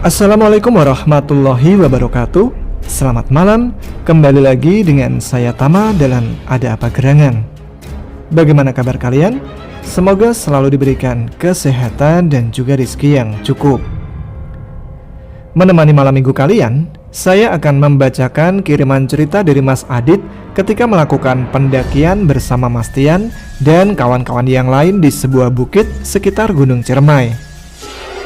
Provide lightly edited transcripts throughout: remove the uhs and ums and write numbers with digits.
Assalamualaikum warahmatullahi wabarakatuh. Selamat malam, kembali lagi dengan saya Tama dalam Ada Apa Gerangan. Bagaimana kabar kalian? Semoga selalu diberikan kesehatan dan juga rezeki yang cukup. Menemani malam minggu kalian, saya akan membacakan kiriman cerita dari Mas Adit ketika melakukan pendakian bersama Mas Tian dan kawan-kawan yang lain di sebuah bukit sekitar Gunung Ciremai.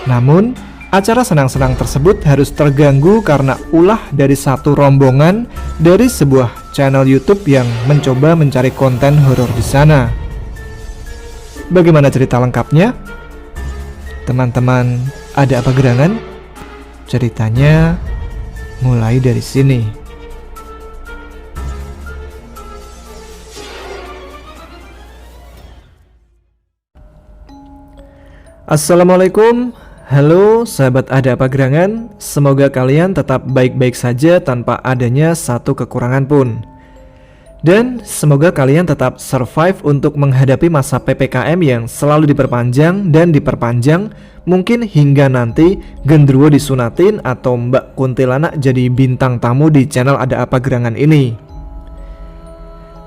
Namun, acara senang-senang tersebut harus terganggu karena ulah dari satu rombongan dari sebuah channel YouTube yang mencoba mencari konten horor di sana. Bagaimana cerita lengkapnya? Teman-teman, ada apa gerangan? Ceritanya mulai dari sini. Assalamualaikum. Halo sahabat Ada Apa Gerangan, semoga kalian tetap baik-baik saja tanpa adanya satu kekurangan pun. Dan semoga kalian tetap survive untuk menghadapi masa PPKM yang selalu diperpanjang dan diperpanjang, mungkin hingga nanti genderuwo disunatin atau Mbak Kuntilanak jadi bintang tamu di channel Ada Apa Gerangan ini.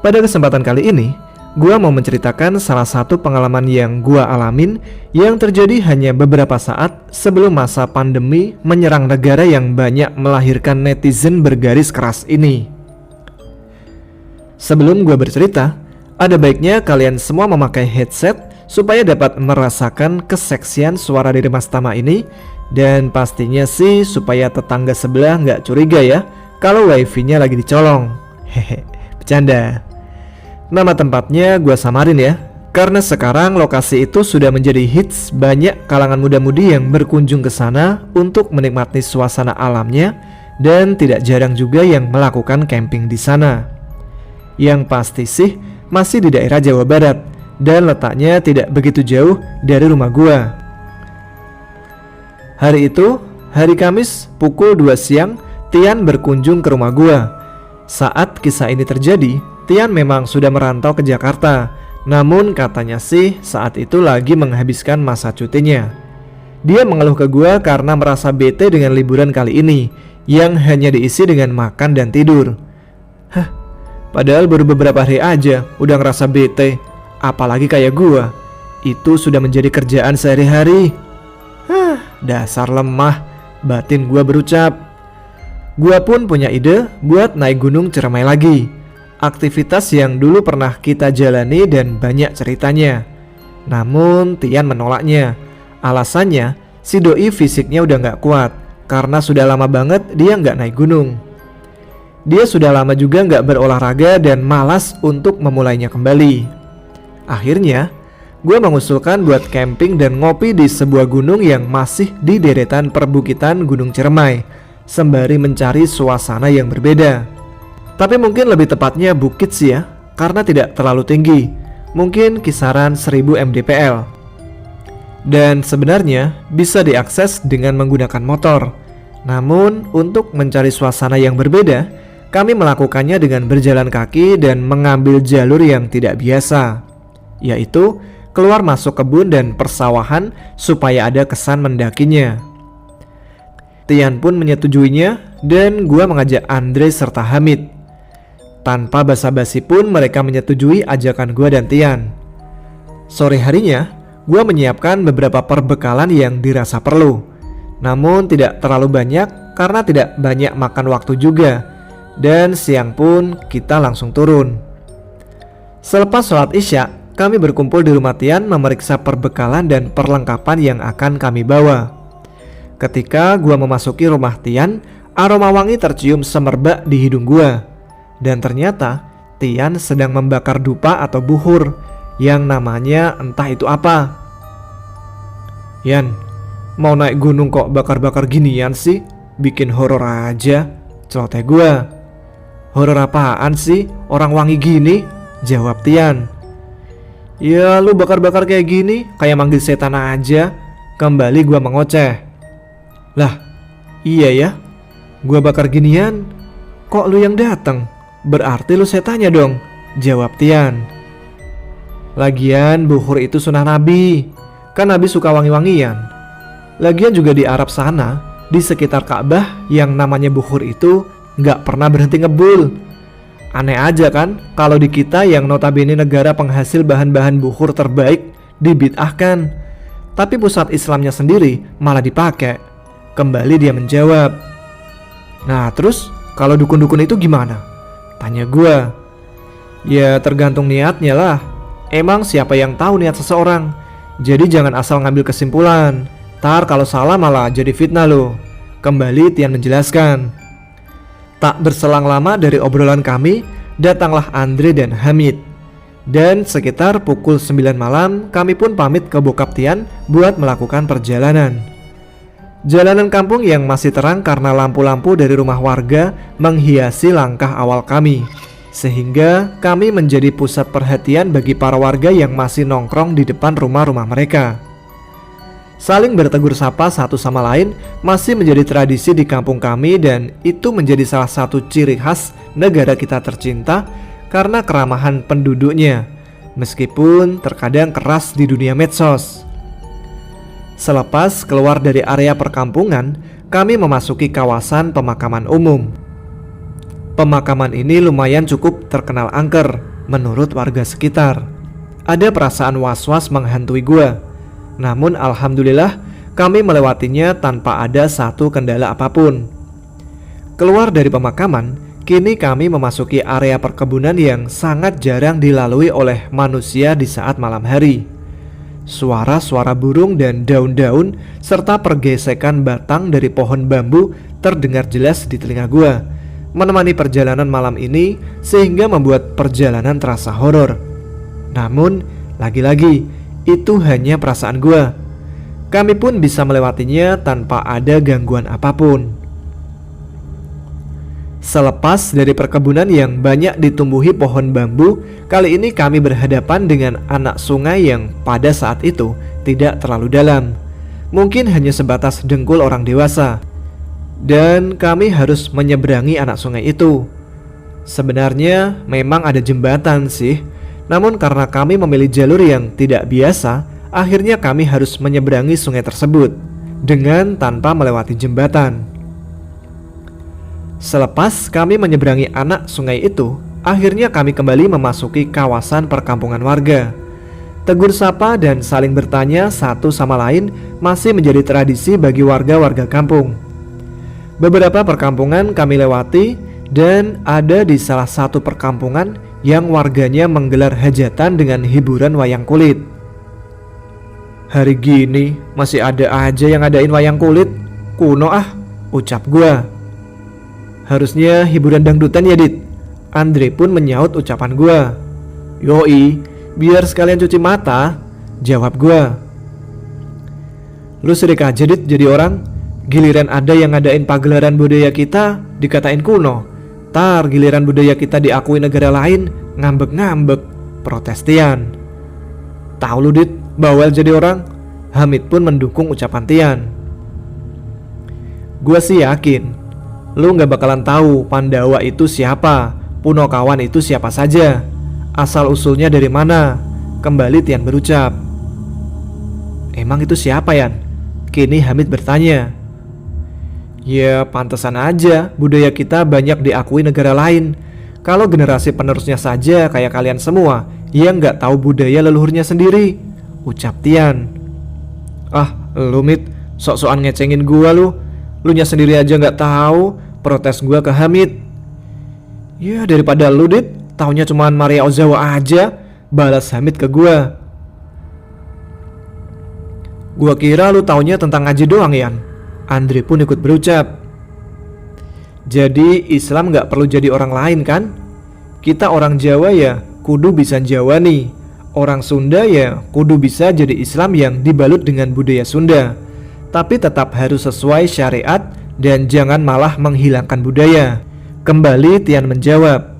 Pada kesempatan kali ini, gua mau menceritakan salah satu pengalaman yang gua alamin yang terjadi hanya beberapa saat sebelum masa pandemi menyerang negara yang banyak melahirkan netizen bergaris keras ini. Sebelum gua bercerita, ada baiknya kalian semua memakai headset supaya dapat merasakan keseksian suara dari Mas Tama ini, dan pastinya sih supaya tetangga sebelah nggak curiga ya kalau wifi-nya lagi dicolong. Hehe, bercanda. Nama tempatnya gua samarin ya, karena sekarang lokasi itu sudah menjadi hits banyak kalangan muda-mudi yang berkunjung ke sana untuk menikmati suasana alamnya, dan tidak jarang juga yang melakukan camping di sana. Yang pasti sih masih di daerah Jawa Barat dan letaknya tidak begitu jauh dari rumah gua. Hari itu, hari Kamis pukul 2 siang, Tian berkunjung ke rumah gua. Saat kisah ini terjadi, Tian memang sudah merantau ke Jakarta, namun katanya sih saat itu lagi menghabiskan masa cutinya. Dia mengeluh ke gua karena merasa bete dengan liburan kali ini, yang hanya diisi dengan makan dan tidur. Hah, padahal baru beberapa hari aja udah ngerasa bete, apalagi kayak gua. Itu sudah menjadi kerjaan sehari-hari. Hah, dasar lemah, batin gua berucap. Gua pun punya ide buat naik Gunung Ciremai lagi. Aktivitas yang dulu pernah kita jalani dan banyak ceritanya. Namun Tian menolaknya. Alasannya, si doi fisiknya udah gak kuat karena sudah lama banget dia gak naik gunung. Dia sudah lama juga gak berolahraga dan malas untuk memulainya kembali. Akhirnya, gue mengusulkan buat camping dan ngopi di sebuah gunung yang masih di deretan perbukitan Gunung Ciremai, sembari mencari suasana yang berbeda. Tapi mungkin lebih tepatnya bukit sih ya, karena tidak terlalu tinggi, mungkin kisaran 1000 mdpl. Dan sebenarnya bisa diakses dengan menggunakan motor. Namun untuk mencari suasana yang berbeda, kami melakukannya dengan berjalan kaki dan mengambil jalur yang tidak biasa, yaitu keluar masuk kebun dan persawahan supaya ada kesan mendakinya. Tian pun menyetujuinya dan gua mengajak Andre serta Hamid. Tanpa basa-basi pun mereka menyetujui ajakan gue dan Tian. Sore harinya, gue menyiapkan beberapa perbekalan yang dirasa perlu. Namun tidak terlalu banyak karena tidak banyak makan waktu juga. Dan siang pun kita langsung turun. Selepas sholat isya, kami berkumpul di rumah Tian memeriksa perbekalan dan perlengkapan yang akan kami bawa. Ketika gue memasuki rumah Tian, aroma wangi tercium semerbak di hidung gue. Dan ternyata Tian sedang membakar dupa atau buhur yang namanya entah itu apa. Yan, mau naik gunung kok bakar-bakar ginian sih? Bikin horor aja, celoteh gua. Horor apaan sih? Orang wangi gini? Jawab Tian. Ya lu bakar-bakar kayak gini, kayak manggil setan aja. Kembali gua mengoceh. Lah, iya ya, gua bakar ginian, kok lu yang datang? Berarti lu setannya dong, jawab Tian. Lagian buhur itu sunnah Nabi, kan Nabi suka wangi-wangian. Lagian juga di Arab sana, di sekitar Ka'bah yang namanya Bukhur itu nggak pernah berhenti ngebul. Aneh aja kan kalau di kita yang notabene negara penghasil bahan-bahan bukhur terbaik dibid'ahkan, tapi pusat Islamnya sendiri malah dipakai. Kembali dia menjawab, "Nah terus kalau dukun-dukun itu gimana?" Tanya gua. "Ya tergantung niatnya lah. Emang siapa yang tahu niat seseorang? Jadi jangan asal ngambil kesimpulan. Tar kalau salah malah jadi fitnah loh." Kembali Tian menjelaskan. Tak berselang lama dari obrolan kami, datanglah Andre dan Hamid. Dan sekitar pukul 9 malam kami pun pamit ke bokap Tian buat melakukan perjalanan. Jalanan kampung yang masih terang karena lampu-lampu dari rumah warga menghiasi langkah awal kami, sehingga kami menjadi pusat perhatian bagi para warga yang masih nongkrong di depan rumah-rumah mereka. Saling bertegur sapa satu sama lain masih menjadi tradisi di kampung kami, dan itu menjadi salah satu ciri khas negara kita tercinta karena keramahan penduduknya, meskipun terkadang keras di dunia medsos. Selepas keluar dari area perkampungan, kami memasuki kawasan pemakaman umum. Pemakaman ini lumayan cukup terkenal angker menurut warga sekitar. Ada perasaan was-was menghantui gua. Namun alhamdulillah kami melewatinya tanpa ada satu kendala apapun. Keluar dari pemakaman, kini kami memasuki area perkebunan yang sangat jarang dilalui oleh manusia di saat malam hari. Suara-suara burung dan daun-daun serta pergesekan batang dari pohon bambu terdengar jelas di telinga gua, menemani perjalanan malam ini sehingga membuat perjalanan terasa horor. Namun, lagi-lagi itu hanya perasaan gua. Kami pun bisa melewatinya tanpa ada gangguan apapun. Selepas dari perkebunan yang banyak ditumbuhi pohon bambu, kali ini kami berhadapan dengan anak sungai yang pada saat itu tidak terlalu dalam. Mungkin hanya sebatas dengkul orang dewasa. Dan kami harus menyeberangi anak sungai itu. Sebenarnya memang ada jembatan sih, namun karena kami memilih jalur yang tidak biasa, akhirnya kami harus menyeberangi sungai tersebut dengan tanpa melewati jembatan. Selepas kami menyeberangi anak sungai itu, akhirnya kami kembali memasuki kawasan perkampungan warga. Tegur sapa dan saling bertanya satu sama lain masih menjadi tradisi bagi warga-warga kampung. Beberapa perkampungan kami lewati, dan ada di salah satu perkampungan yang warganya menggelar hajatan dengan hiburan wayang kulit. Hari gini masih ada aja yang ngadain wayang kulit. Kuno ah, ucap gua. Harusnya hiburan dangdutan ya Dit. Andre pun menyaut ucapan gua. Yoi, biar sekalian cuci mata, jawab gua. Lu sedek aja Dit jadi orang. Giliran ada yang ngadain pagelaran budaya kita dikatain kuno. Tar giliran budaya kita diakui negara lain ngambek-ngambek, protes Tian. Tahu lu Dit, bawel jadi orang. Hamid pun mendukung ucapan Tian. Gua sih yakin lu gak bakalan tahu Pandawa itu siapa, Punokawan itu siapa saja, asal usulnya dari mana. Kembali Tian berucap. Emang itu siapa Yan? Kini Hamid bertanya. Ya pantesan aja budaya kita banyak diakui negara lain. Kalau generasi penerusnya saja kayak kalian semua yang gak tahu budaya leluhurnya sendiri, ucap Tian. Ah lu Mit, sok-sokan ngecengin gua lu. Lu nya sendiri aja gak tahu, protes gua ke Hamid. Ya daripada lu Dit, taunya cuman Maria Ozawa aja, balas Hamid ke gua. Gua kira lu taunya tentang ngaji doang Yan. Andre pun ikut berucap. Jadi Islam gak perlu jadi orang lain kan? Kita orang Jawa ya kudu bisa Jawa nih. Orang Sunda ya kudu bisa jadi Islam yang dibalut dengan budaya Sunda. Tapi tetap harus sesuai syariat dan jangan malah menghilangkan budaya. Kembali Tian menjawab.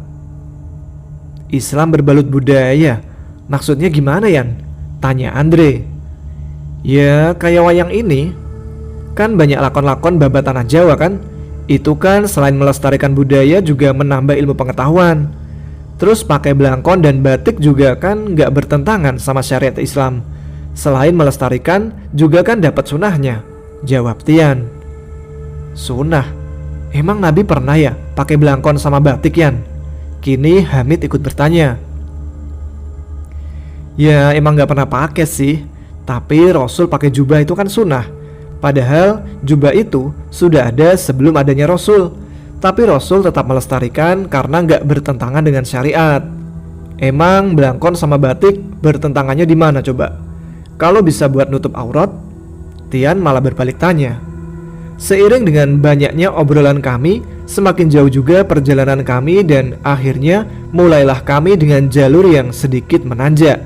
Islam berbalut budaya? Maksudnya gimana Yan? Tanya Andre. Ya kayak wayang ini. Kan banyak lakon-lakon babat tanah Jawa kan? Itu kan selain melestarikan budaya juga menambah ilmu pengetahuan. Terus pakai belangkon dan batik juga kan gak bertentangan sama syariat Islam. Selain melestarikan juga kan dapat sunahnya, jawab Tian. Sunnah? Emang Nabi pernah ya pakai belangkon sama batik, Yan? Kini Hamid ikut bertanya. Ya emang gak pernah pakai sih, tapi Rasul pakai jubah itu kan sunnah. Padahal jubah itu sudah ada sebelum adanya Rasul, tapi Rasul tetap melestarikan karena gak bertentangan dengan syariat. Emang belangkon sama batik bertentangannya di mana coba? Kalau bisa buat nutup aurat? Tian malah berbalik tanya. Seiring dengan banyaknya obrolan kami, semakin jauh juga perjalanan kami dan akhirnya mulailah kami dengan jalur yang sedikit menanjak,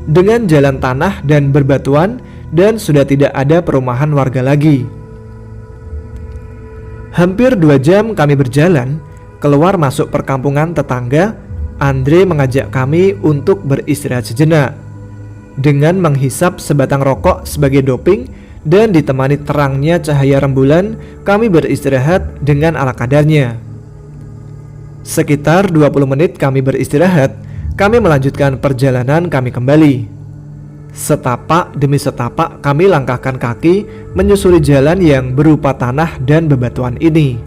dengan jalan tanah dan berbatuan, dan sudah tidak ada perumahan warga lagi. Hampir 2 jam kami berjalan, keluar masuk perkampungan tetangga. Andre mengajak kami untuk beristirahat sejenak dengan menghisap sebatang rokok sebagai doping, dan ditemani terangnya cahaya rembulan, kami beristirahat dengan ala kadarnya. Sekitar 20 menit kami beristirahat, kami melanjutkan perjalanan kami kembali. Setapak demi setapak kami langkahkan kaki menyusuri jalan yang berupa tanah dan bebatuan ini.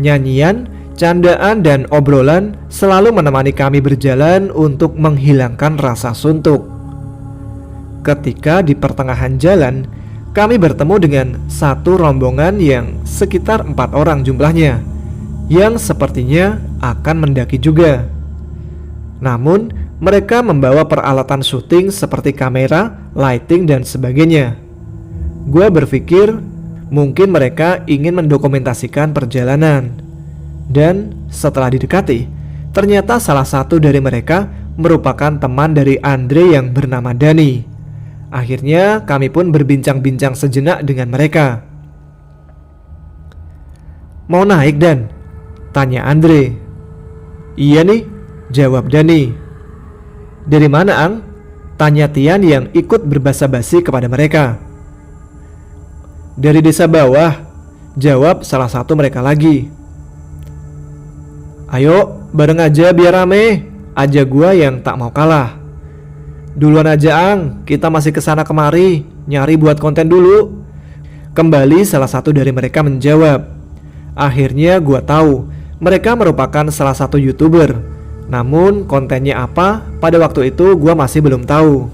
Nyanyian, candaan, dan obrolan selalu menemani kami berjalan untuk menghilangkan rasa suntuk. Ketika di pertengahan jalan, kami bertemu dengan satu rombongan yang sekitar 4 orang jumlahnya, yang sepertinya akan mendaki juga. Namun, mereka membawa peralatan syuting seperti kamera, lighting, dan sebagainya. Gua berpikir mungkin mereka ingin mendokumentasikan perjalanan. Dan setelah didekati, ternyata salah satu dari mereka merupakan teman dari Andre yang bernama Dani. Akhirnya kami pun berbincang-bincang sejenak dengan mereka. Mau naik, Dan? Tanya Andre. Iya nih, jawab Dani. Dari mana, Ang? Tanya Tian yang ikut berbasa-basi kepada mereka. Dari desa bawah, jawab salah satu mereka lagi. Ayo, bareng aja biar rame, aja gua yang tak mau kalah. Duluan aja, Ang, kita masih kesana kemari, nyari buat konten dulu. Kembali salah satu dari mereka menjawab. Akhirnya gua tahu mereka merupakan salah satu YouTuber. Namun kontennya apa pada waktu itu gua masih belum tahu.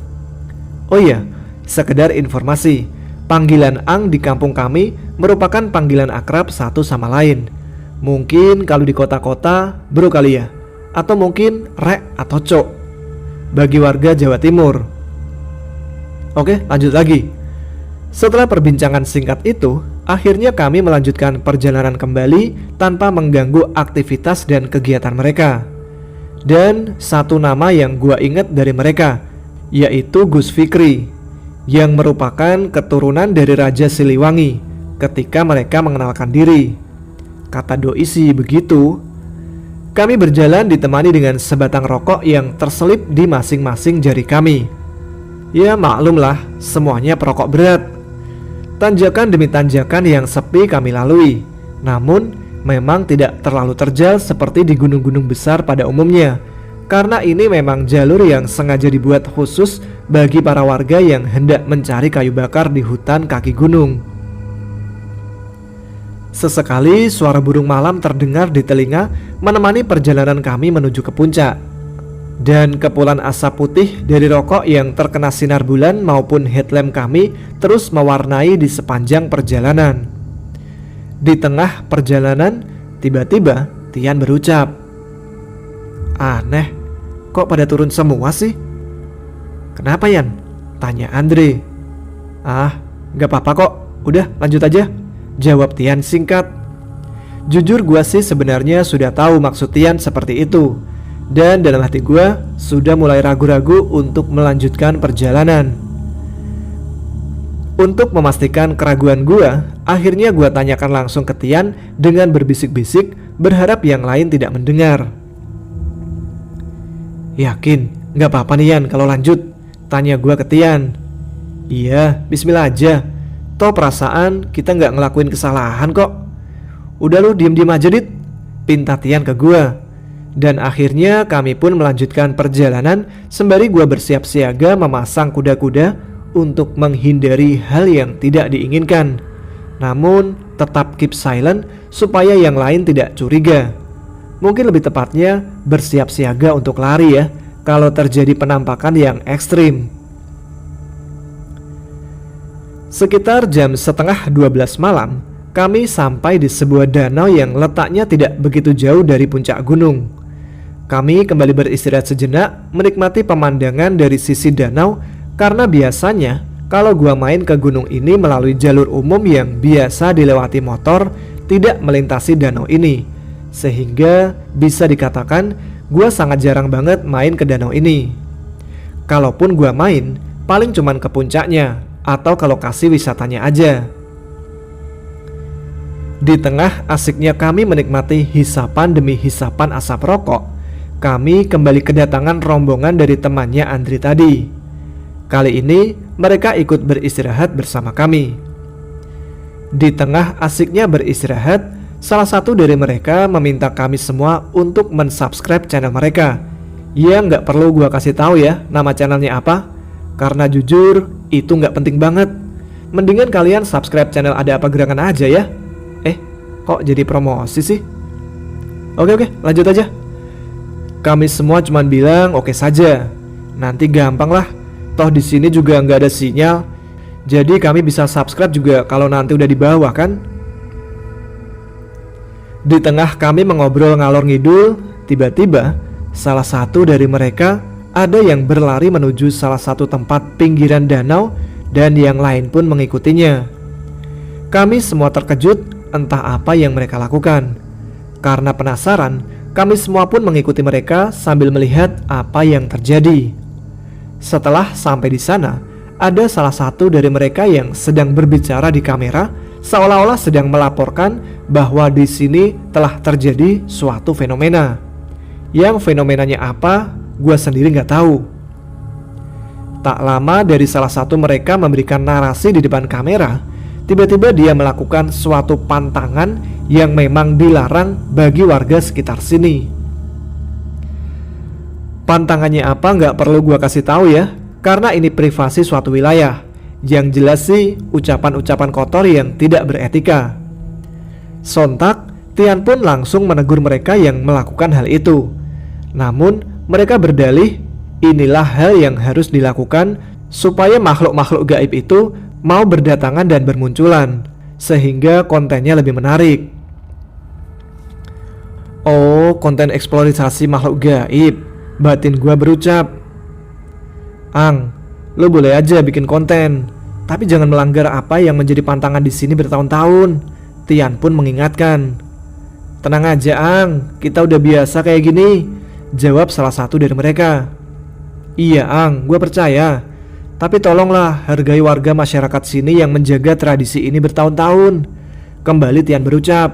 Oh iya, sekedar informasi, panggilan Ang di kampung kami merupakan panggilan akrab satu sama lain. Mungkin kalau di kota-kota bro kali ya, atau mungkin Rek atau Cok bagi warga Jawa Timur. Oke, lanjut lagi. Setelah perbincangan singkat itu, akhirnya kami melanjutkan perjalanan kembali tanpa mengganggu aktivitas dan kegiatan mereka. Dan satu nama yang gua ingat dari mereka, yaitu Gus Fikri, yang merupakan keturunan dari Raja Siliwangi ketika mereka mengenalkan diri. Kata doi sih begitu. Kami berjalan ditemani dengan sebatang rokok yang terselip di masing-masing jari kami. Ya maklumlah, semuanya perokok berat. Tanjakan demi tanjakan yang sepi kami lalui. Namun memang tidak terlalu terjal seperti di gunung-gunung besar pada umumnya, karena ini memang jalur yang sengaja dibuat khusus bagi para warga yang hendak mencari kayu bakar di hutan kaki gunung. Sesekali suara burung malam terdengar di telinga menemani perjalanan kami menuju ke puncak. Dan kepulan asap putih dari rokok yang terkena sinar bulan maupun headlamp kami terus mewarnai di sepanjang perjalanan. Di tengah perjalanan, tiba-tiba Tian berucap, "Aneh, kok pada turun semua sih?" "Kenapa, Yan?" tanya Andre. "Ah, gak apa-apa kok, udah lanjut aja," jawab Tian singkat. Jujur gua sih sebenarnya sudah tahu maksud Tian seperti itu, dan dalam hati gua sudah mulai ragu-ragu untuk melanjutkan perjalanan. Untuk memastikan keraguan gua, akhirnya gua tanyakan langsung ke Tian dengan berbisik-bisik, berharap yang lain tidak mendengar. "Yakin gak apa-apa nih, Yan, kalau lanjut?" tanya gua ke Tian. "Iya, bismillah aja. Toh perasaan kita gak ngelakuin kesalahan kok. Udah lu diem-diem aja, Dit," pinta Tian ke gua. Dan akhirnya kami pun melanjutkan perjalanan sembari gua bersiap siaga memasang kuda-kuda untuk menghindari hal yang tidak diinginkan. namun tetap keep silent supaya yang lain tidak curiga. Mungkin lebih tepatnya bersiap siaga untuk lari ya, kalau terjadi penampakan yang ekstrim. Sekitar jam setengah 12 malam, kami sampai di sebuah danau yang letaknya tidak begitu jauh dari puncak gunung. Kami kembali beristirahat sejenak, menikmati pemandangan dari sisi danau, karena biasanya kalau gua main ke gunung ini melalui jalur umum yang biasa dilewati motor, tidak melintasi danau ini. Sehingga bisa dikatakan gua sangat jarang banget main ke danau ini. Kalaupun gua main, paling cuman ke puncaknya atau ke lokasi wisatanya aja. Di tengah asiknya kami menikmati hisapan demi hisapan asap rokok, kami kembali kedatangan rombongan dari temannya Andri tadi. Kali ini mereka ikut beristirahat bersama kami. Di tengah asiknya beristirahat, salah satu dari mereka meminta kami semua untuk mensubscribe channel mereka. Ya nggak perlu gua kasih tahu ya nama channelnya apa, karena jujur itu nggak penting banget. Mendingan kalian subscribe channel Ada Apa Gerangan aja ya. Kok jadi promosi sih? Oke, lanjut aja. Kami semua cuman bilang oke saja. Nanti gampang lah. Toh di sini juga nggak ada sinyal. Jadi kami bisa subscribe juga kalau nanti udah di bawah kan. Di tengah kami mengobrol ngalor ngidul, tiba-tiba salah satu dari mereka ada yang berlari menuju salah satu tempat pinggiran danau dan yang lain pun mengikutinya. Kami semua terkejut entah apa yang mereka lakukan. Karena penasaran, kami semua pun mengikuti mereka sambil melihat apa yang terjadi. Setelah sampai di sana, ada salah satu dari mereka yang sedang berbicara di kamera, seolah-olah sedang melaporkan bahwa di sini telah terjadi suatu fenomena. Yang fenomenanya apa, gua sendiri nggak tahu. Tak lama dari salah satu mereka memberikan narasi di depan kamera, tiba-tiba dia melakukan suatu pantangan yang memang dilarang bagi warga sekitar sini. Pantangannya apa nggak perlu gua kasih tahu ya, karena ini privasi suatu wilayah. Yang jelas sih ucapan-ucapan kotor yang tidak beretika. Sontak, Tian pun langsung menegur mereka yang melakukan hal itu. Namun mereka berdalih inilah hal yang harus dilakukan supaya makhluk-makhluk gaib itu mau berdatangan dan bermunculan, sehingga kontennya lebih menarik. Oh, konten eksploitasi makhluk gaib. Batin gua berucap, Ang, lo boleh aja bikin konten, tapi jangan melanggar apa yang menjadi pantangan di sini bertahun-tahun. Tian pun mengingatkan. Tenang aja Ang, kita udah biasa kayak gini, jawab salah satu dari mereka. Iya Ang, gua percaya. Tapi tolonglah hargai warga masyarakat sini yang menjaga tradisi ini bertahun-tahun, kembali Tian berucap.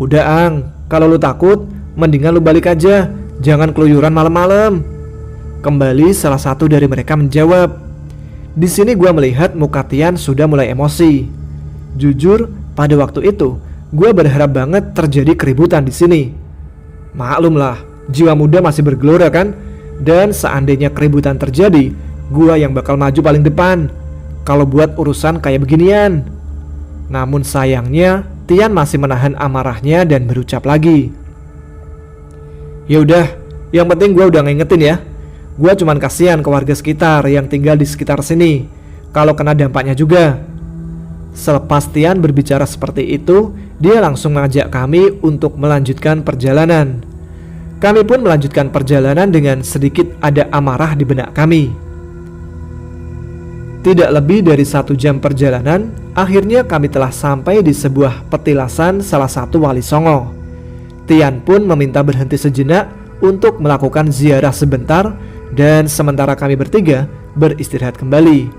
Udah Ang, kalau lu takut, mendingan lu balik aja, jangan keluyuran malam-malam, kembali salah satu dari mereka menjawab. Di sini gua melihat muka Tian sudah mulai emosi. Jujur, pada waktu itu gua berharap banget terjadi keributan di sini. Maklumlah, jiwa muda masih bergelora kan, dan seandainya keributan terjadi, gua yang bakal maju paling depan kalau buat urusan kayak beginian. Namun sayangnya Tian masih menahan amarahnya dan berucap lagi. Ya udah, yang penting gua udah ngingetin ya. Gua cuman kasihan ke warga sekitar yang tinggal di sekitar sini kalau kena dampaknya juga. Selepas Tian berbicara seperti itu, dia langsung mengajak kami untuk melanjutkan perjalanan. Kami pun melanjutkan perjalanan dengan sedikit ada amarah di benak kami. Tidak lebih dari 1 jam perjalanan, akhirnya kami telah sampai di sebuah petilasan salah satu wali songo. Tian pun meminta berhenti sejenak untuk melakukan ziarah sebentar, dan sementara kami bertiga beristirahat kembali.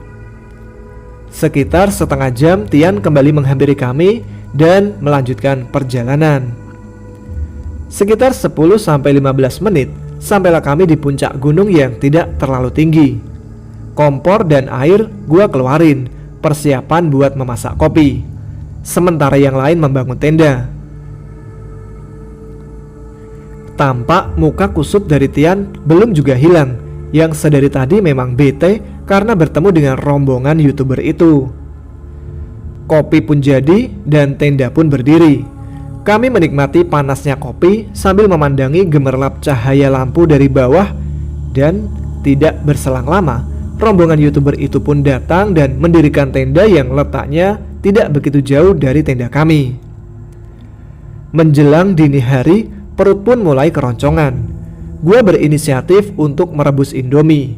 Sekitar setengah jam Tian kembali menghampiri kami dan melanjutkan perjalanan. Sekitar 10-15 menit sampailah kami di puncak gunung yang tidak terlalu tinggi. Kompor dan air gua keluarin, persiapan buat memasak kopi. Sementara yang lain membangun tenda. Tampak muka kusut dari Tian belum juga hilang, yang sedari tadi memang bete karena bertemu dengan rombongan YouTuber itu. Kopi pun jadi dan tenda pun berdiri. Kami menikmati panasnya kopi sambil memandangi gemerlap cahaya lampu dari bawah. Dan tidak berselang lama, rombongan YouTuber itu pun datang dan mendirikan tenda yang letaknya tidak begitu jauh dari tenda kami. Menjelang dini hari, perut pun mulai keroncongan. Gua berinisiatif untuk merebus Indomie.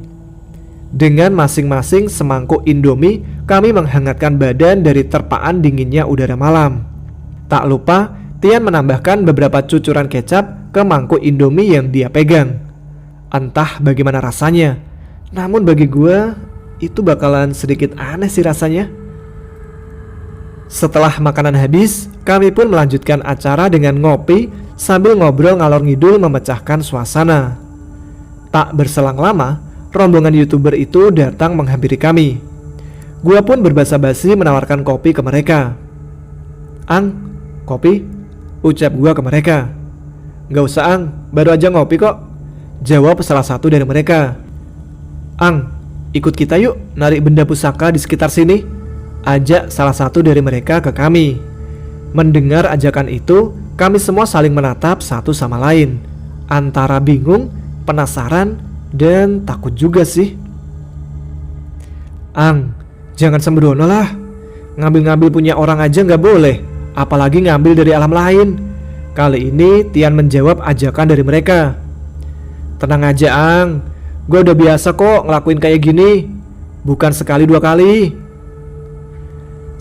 Dengan masing-masing semangkuk Indomie, kami menghangatkan badan dari terpaan dinginnya udara malam. Tak lupa, Tian menambahkan beberapa cucuran kecap ke mangkuk Indomie yang dia pegang. Entah bagaimana rasanya, namun bagi gua itu bakalan sedikit aneh sih rasanya. Setelah makanan habis, kami pun melanjutkan acara dengan ngopi sambil ngobrol ngalor ngidul memecahkan suasana. Tak berselang lama, rombongan YouTuber itu datang menghampiri kami. Gua pun berbasa-basi menawarkan kopi ke mereka. "Ang, kopi?" ucap gua ke mereka. "Gak usah Ang, baru aja ngopi kok," jawab salah satu dari mereka. "Ang, ikut kita yuk narik benda pusaka di sekitar sini," ajak salah satu dari mereka ke kami. Mendengar ajakan itu, kami semua saling menatap satu sama lain, antara bingung, penasaran, dan takut juga sih. "Ang, jangan sembrono lah. Ngambil-ngambil punya orang aja nggak boleh, apalagi ngambil dari alam lain." Kali ini Tian menjawab ajakan dari mereka. "Tenang aja Ang, gue udah biasa kok ngelakuin kayak gini. Bukan sekali dua kali."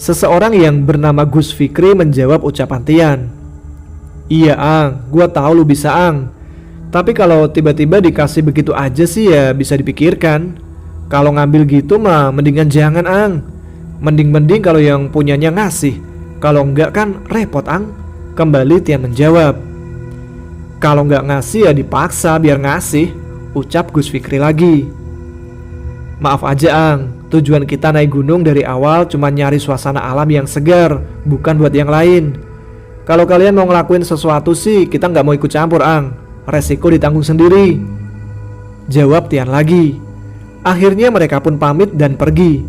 Seseorang yang bernama Gus Fikri menjawab ucapan Tian. "Iya Ang, gue tahu lu bisa Ang. Tapi kalau tiba-tiba dikasih begitu aja sih ya bisa dipikirkan. Kalau ngambil gitu mah mendingan jangan Ang. Mending kalau yang punyanya ngasih. Kalau enggak kan repot Ang," kembali Tian menjawab. "Kalau enggak ngasih ya dipaksa biar ngasih," ucap Gus Fikri lagi. "Maaf aja Ang, tujuan kita naik gunung dari awal cuma nyari suasana alam yang segar, bukan buat yang lain. Kalau kalian mau ngelakuin sesuatu sih kita nggak mau ikut campur Ang. Resiko ditanggung sendiri," jawab Tian lagi. Akhirnya mereka pun pamit dan pergi.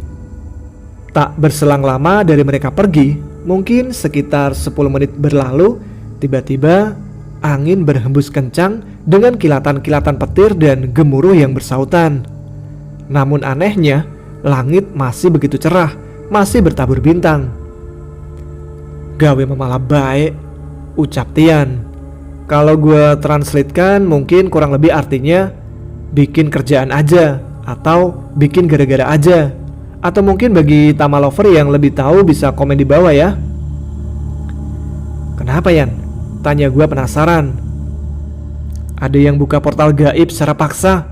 Tak berselang lama dari mereka pergi, mungkin sekitar 10 menit berlalu, tiba-tiba angin berhembus kencang dengan kilatan-kilatan petir dan gemuruh yang bersautan. Namun anehnya, langit masih begitu cerah, masih bertabur bintang. "Gawe memalah baik," ucap Tian. Kalau gue translatekan mungkin kurang lebih artinya bikin kerjaan aja, atau bikin gara-gara aja. Atau mungkin bagi Tama lover yang lebih tahu bisa komen di bawah ya. "Kenapa Yan?" tanya gue penasaran. "Ada yang buka portal gaib secara paksa,"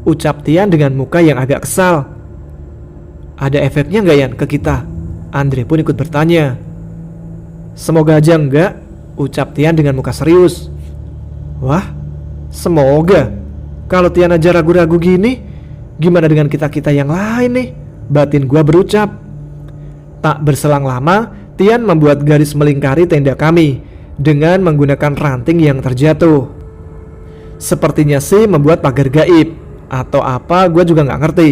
ucap Tian dengan muka yang agak kesal. "Ada efeknya nggak Yan ke kita?" Andre pun ikut bertanya. "Semoga aja enggak," ucap Tian dengan muka serius. "Wah, semoga? Kalau Tian aja ragu-ragu gini, gimana dengan kita-kita yang lain nih?" batin gua berucap. Tak berselang lama, Tian membuat garis melingkari tenda kami dengan menggunakan ranting yang terjatuh. Sepertinya sih membuat pagar gaib, atau apa gua juga nggak ngerti.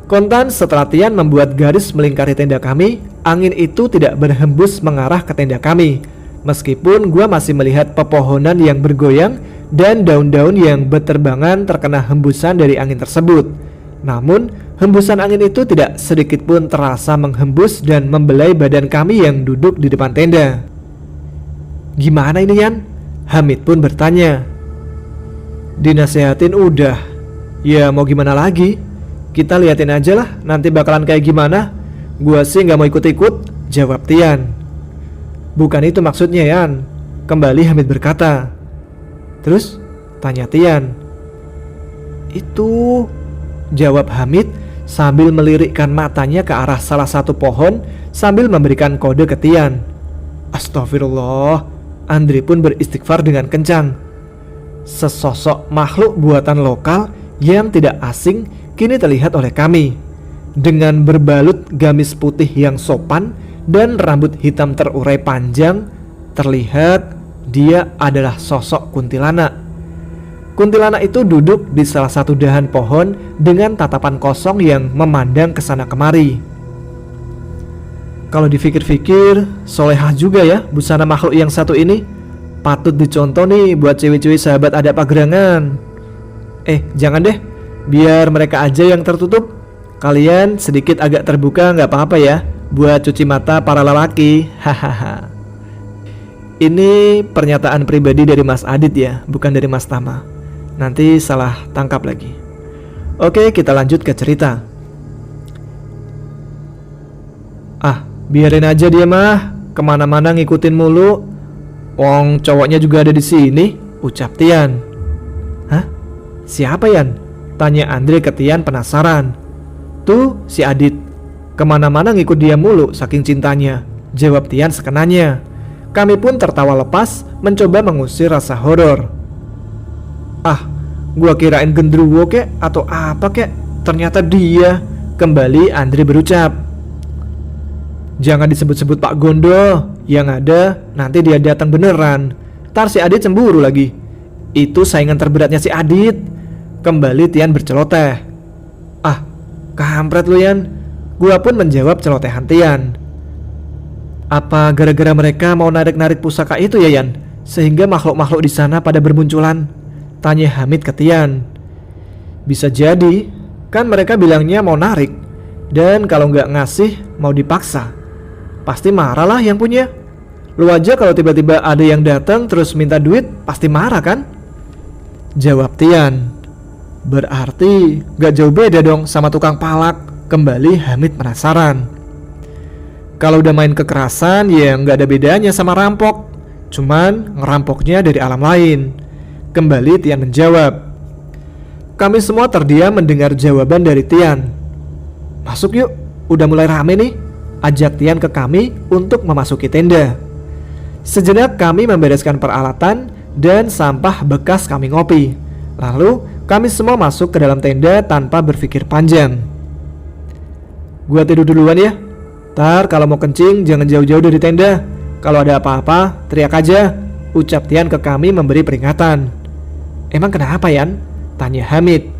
Kontan setelah Tian membuat garis melingkari tenda kami, angin itu tidak berhembus mengarah ke tenda kami. Meskipun gua masih melihat pepohonan yang bergoyang dan daun-daun yang berterbangan terkena hembusan dari angin tersebut. Namun, hembusan angin itu tidak sedikit pun terasa menghembus dan membelai badan kami yang duduk di depan tenda. "Gimana ini Yan?" Hamid pun bertanya. "Dinasehatin udah. Ya mau gimana lagi? Kita liatin aja lah nanti bakalan kayak gimana. Gua sih gak mau ikut-ikut," jawab Tian. "Bukan itu maksudnya Yan," kembali Hamid berkata. "Terus?" tanya Tian. "Itu," jawab Hamid sambil melirikkan matanya ke arah salah satu pohon sambil memberikan kode ke Tian. "Astagfirullah," Andre pun beristighfar dengan kencang. Sesosok makhluk buatan lokal yang tidak asing kini terlihat oleh kami. Dengan berbalut gamis putih yang sopan dan rambut hitam terurai panjang, terlihat dia adalah sosok kuntilanak. Kuntilanak itu duduk di salah satu dahan pohon dengan tatapan kosong yang memandang ke sana kemari. Kalau dipikir-pikir, solehah juga ya busana makhluk yang satu ini. Patut dicontoh nih buat cewek-cewek sahabat ada pagerangan. Jangan deh, biar mereka aja yang tertutup. Kalian sedikit agak terbuka nggak apa-apa ya, buat cuci mata para lelaki. Hahaha. Ini pernyataan pribadi dari Mas Adit ya, bukan dari Mas Tama. Nanti salah tangkap lagi. Oke, kita lanjut ke cerita. Biarin aja dia mah, kemana-mana ngikutin mulu. Wong cowoknya juga ada di sini, ucap Tian. Hah? Siapa Yan? Tanya Andre ke Tian penasaran. Tuh si Adit, kemana-mana ngikut dia mulu saking cintanya, jawab Tian sekenanya. Kami pun tertawa lepas, mencoba mengusir rasa horor. Gua kirain gendruwo kek atau apa kek, ternyata dia. Kembali Andre berucap. Jangan disebut-sebut Pak Gondo, yang ada nanti dia datang beneran. Ntar si Adit cemburu lagi. Itu saingan terberatnya si Adit. Kembali Tian berceloteh. Kampret lu Yan. Gua pun menjawab celotehan Tian. Apa gara-gara mereka mau narik-narik pusaka itu ya Yan, sehingga makhluk-makhluk di sana pada bermunculan? Tanya Hamid ke Tian. Bisa jadi, kan mereka bilangnya mau narik, dan kalau nggak ngasih mau dipaksa. Pasti marah lah yang punya. Lu aja kalau tiba-tiba ada yang datang terus minta duit, pasti marah kan? Jawab Tian. Berarti gak jauh beda dong sama tukang palak. Kembali Hamid penasaran. Kalau udah main kekerasan ya gak ada bedanya sama rampok, cuman ngerampoknya dari alam lain. Kembali Tian menjawab. Kami semua terdiam mendengar jawaban dari Tian. Masuk yuk, udah mulai rame nih, ajak Tian ke kami untuk memasuki tenda. Sejenak kami membereskan peralatan dan sampah bekas kami ngopi. Lalu kami semua masuk ke dalam tenda tanpa berpikir panjang. Gua tidur duluan ya. Ntar kalau mau kencing jangan jauh-jauh dari tenda. Kalau ada apa-apa teriak aja, ucap Tian ke kami memberi peringatan. Emang kenapa Yan? Tanya Hamid.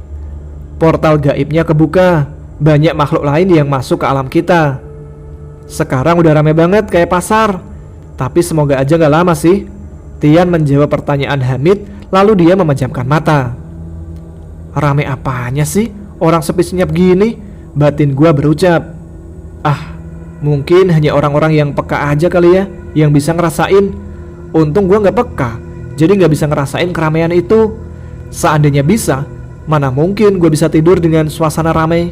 Portal gaibnya kebuka, banyak makhluk lain yang masuk ke alam kita. Sekarang udah rame banget kayak pasar. Tapi semoga aja gak lama sih. Tian menjawab pertanyaan Hamid, lalu dia memejamkan mata. Rame apanya sih? Orang sepi senyap gini. Batin gua berucap. Mungkin hanya orang-orang yang peka aja kali ya, yang bisa ngerasain. Untung gua gak peka, jadi gak bisa ngerasain keramaian itu. Seandainya bisa, mana mungkin gua bisa tidur dengan suasana ramai.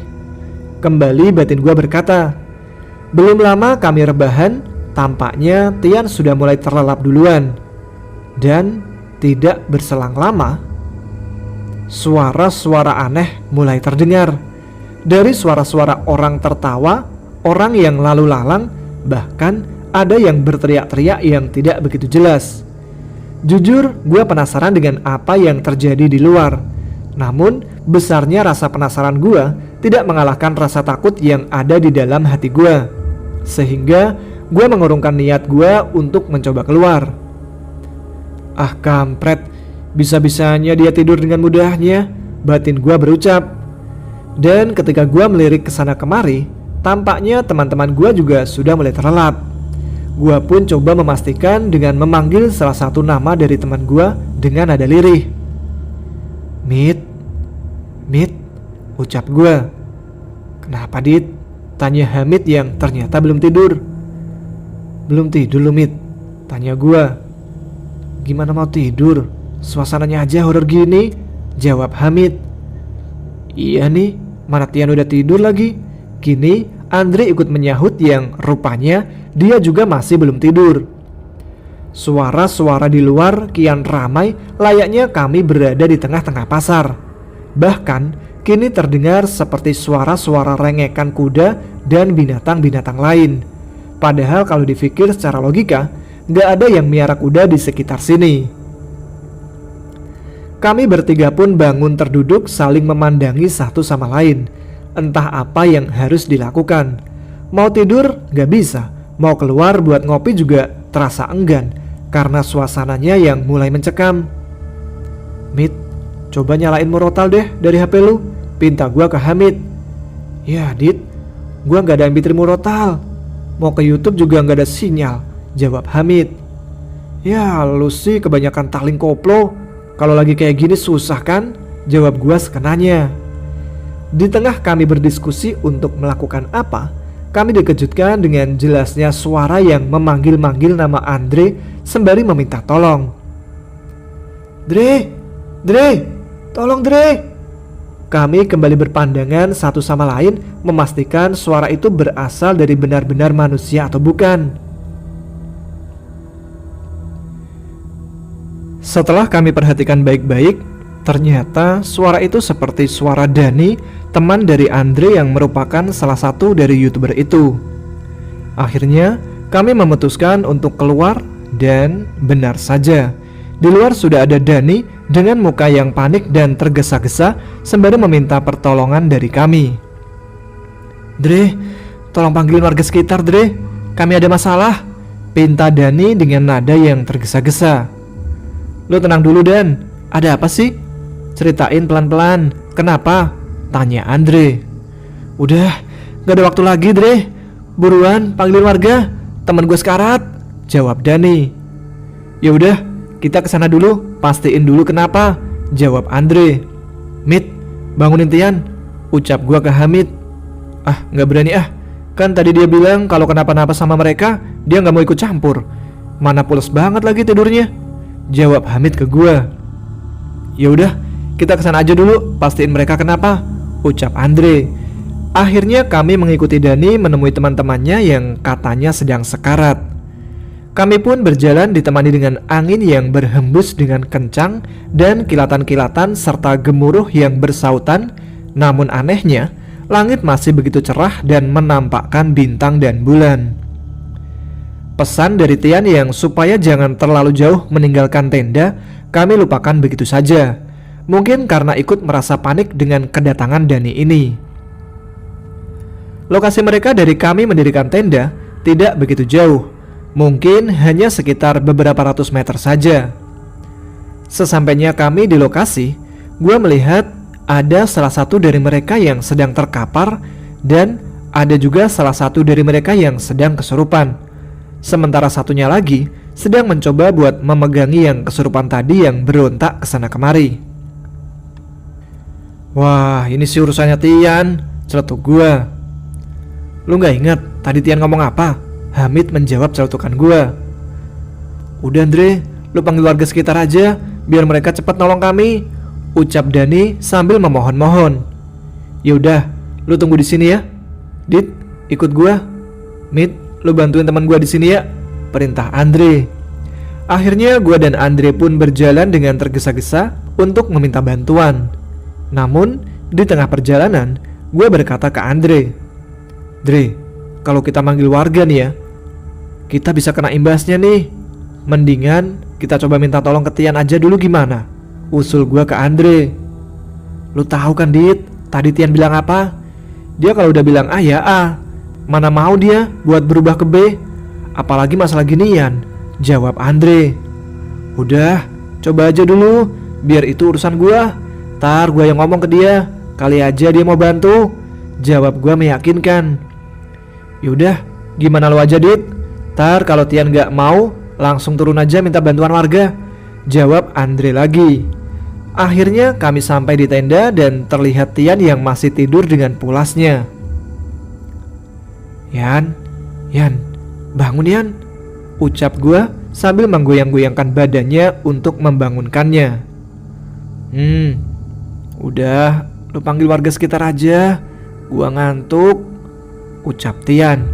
Kembali batin gua berkata. Belum lama kami rebahan, tampaknya Tian sudah mulai terlelap duluan. Dan tidak berselang lama, suara-suara aneh mulai terdengar. Dari suara-suara orang tertawa, orang yang lalu lalang, bahkan ada yang berteriak-teriak yang tidak begitu jelas. Jujur, gue penasaran dengan apa yang terjadi di luar. Namun, besarnya rasa penasaran gue tidak mengalahkan rasa takut yang ada di dalam hati gue. Sehingga, gue mengurungkan niat gue untuk mencoba keluar. Kampret, bisa-bisanya dia tidur dengan mudahnya, batin gue berucap. Dan ketika gue melirik kesana kemari, tampaknya teman-teman gue juga sudah mulai terlelap. Gue pun coba memastikan dengan memanggil salah satu nama dari teman gue dengan nada lirih. Mit, ucap gue. Kenapa Dit? Tanya Hamid yang ternyata belum tidur. Belum tidur lu Mit? Tanya gue. Gimana mau tidur? Suasananya aja horor gini, jawab Hamid. Iya nih, mana Tian udah tidur lagi. Kini Andre ikut menyahut yang rupanya dia juga masih belum tidur. Suara-suara di luar kian ramai, layaknya kami berada di tengah-tengah pasar. Bahkan kini terdengar seperti suara-suara rengekan kuda dan binatang-binatang lain. Padahal kalau dipikir secara logika, gak ada yang miara kuda di sekitar sini. Kami bertiga pun bangun terduduk saling memandangi satu sama lain. Entah apa yang harus dilakukan. Mau tidur gak bisa, mau keluar buat ngopi juga terasa enggan karena suasananya yang mulai mencekam. Mit, coba nyalain murotal deh dari HP lu, pinta gua ke Hamid. Ya Dit, gua gak ada yang bitri murotal. Mau ke YouTube juga nggak ada sinyal, jawab Hamid. Ya lu sih kebanyakan taling koplo. Kalau lagi kayak gini susah kan, jawab gua sekenanya. Di tengah kami berdiskusi untuk melakukan apa, kami dikejutkan dengan jelasnya suara yang memanggil-manggil nama Andre sembari meminta tolong. Dre, tolong Dre. Kami kembali berpandangan satu sama lain memastikan suara itu berasal dari benar-benar manusia atau bukan. Setelah kami perhatikan baik-baik, ternyata suara itu seperti suara Dani, teman dari Andre yang merupakan salah satu dari YouTuber itu. Akhirnya kami memutuskan untuk keluar dan benar saja, di luar sudah ada Dani dengan muka yang panik dan tergesa-gesa sembari meminta pertolongan dari kami. Dre, tolong panggilin warga sekitar Dre, kami ada masalah, pinta Dani dengan nada yang tergesa-gesa. Lo tenang dulu Dan, ada apa sih? Ceritain pelan-pelan, kenapa? Tanya Andre. Udah, gak ada waktu lagi Dre, buruan panggilin warga, teman gue sekarat, jawab Dani. Ya udah, kita kesana dulu, pastiin dulu kenapa, jawab Andre. Mit, bangunin Tian, ucap gue ke Hamid. Ah, gak berani ah, kan tadi dia bilang kalau kenapa-napa sama mereka, dia gak mau ikut campur. Mana pules banget lagi tidurnya, jawab Hamid ke gue. Ya udah, kita kesana aja dulu, pastiin mereka kenapa, ucap Andre. Akhirnya kami mengikuti Dani menemui teman-temannya yang katanya sedang sekarat. Kami pun berjalan ditemani dengan angin yang berhembus dengan kencang dan kilatan-kilatan serta gemuruh yang bersautan. Namun anehnya, langit masih begitu cerah dan menampakkan bintang dan bulan. Pesan dari Tian yang supaya jangan terlalu jauh meninggalkan tenda, kami lupakan begitu saja. Mungkin karena ikut merasa panik dengan kedatangan Dani ini. Lokasi mereka dari kami mendirikan tenda tidak begitu jauh, mungkin hanya sekitar beberapa ratus meter saja. Sesampainya kami di lokasi, gue melihat ada salah satu dari mereka yang sedang terkapar dan ada juga salah satu dari mereka yang sedang kesurupan. Sementara satunya lagi sedang mencoba buat memegangi yang kesurupan tadi yang berontak kesana kemari. Wah, ini sih urusannya Tian, celetuk gue. Lu gak inget tadi Tian ngomong apa? Hamid menjawab celetukan gue. Udah Andre, lu panggil warga sekitar aja biar mereka cepat nolong kami, ucap Dani sambil memohon-mohon. Ya udah, lu tunggu di sini ya. Dit, ikut gue. Mid, lu bantuin teman gue di sini ya, perintah Andre. Akhirnya gue dan Andre pun berjalan dengan tergesa-gesa untuk meminta bantuan. Namun di tengah perjalanan, gue berkata ke Andre, Dre, kalau kita manggil warga nih ya, kita bisa kena imbasnya nih. Mendingan kita coba minta tolong ke Tian aja dulu gimana? Usul gue ke Andre. Lu tahu kan Dit, tadi Tian bilang apa? Dia kalau udah bilang A ya A, mana mau dia buat berubah ke B? Apalagi masalah ginian, jawab Andre. Udah, coba aja dulu, biar itu urusan gue. Ntar gue yang ngomong ke dia, kali aja dia mau bantu, jawab gue meyakinkan. Yaudah, gimana lo aja Dit? Ntar kalau Tian gak mau, langsung turun aja minta bantuan warga, jawab Andre lagi. Akhirnya kami sampai di tenda dan terlihat Tian yang masih tidur dengan pulasnya. Yan, bangun Yan, ucap gue sambil menggoyang-goyangkan badannya untuk membangunkannya. Udah, lu panggil warga sekitar aja, gua ngantuk, ucap Tian.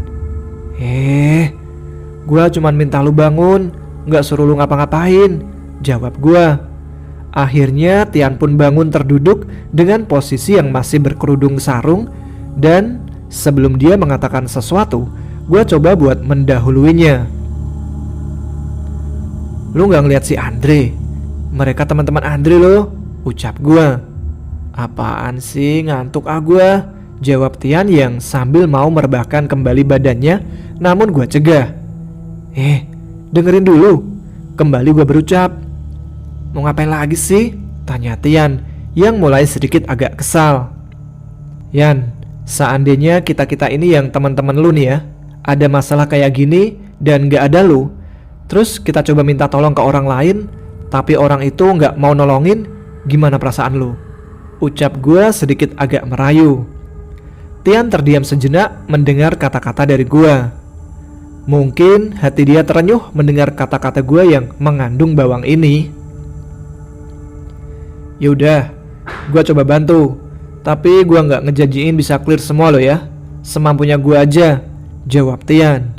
Gua cuman minta lu bangun, gak suruh lu ngapa-ngapain, jawab gua. Akhirnya Tian pun bangun terduduk dengan posisi yang masih berkerudung sarung. Dan sebelum dia mengatakan sesuatu, gua coba buat mendahuluinya. Lu gak ngeliat si Andre? Mereka teman-teman Andre lo, ucap gua. Apaan sih, ngantuk gua, jawab Tian yang sambil mau merebahkan kembali badannya. Namun gue cegah. Dengerin dulu, kembali gue berucap. Mau ngapain lagi sih? Tanya Tian yang mulai sedikit agak kesal. Yan, seandainya kita-kita ini yang teman-teman lu nih ya, ada masalah kayak gini dan gak ada lu, terus kita coba minta tolong ke orang lain, tapi orang itu gak mau nolongin, gimana perasaan lu? Ucap gue sedikit agak merayu. Tian terdiam sejenak mendengar kata-kata dari gue. Mungkin hati dia terenyuh mendengar kata-kata gue yang mengandung bawang ini. Yaudah, gue coba bantu, tapi gue gak ngejanjiin bisa clear semua lo ya. Semampunya gue aja, jawab Tian.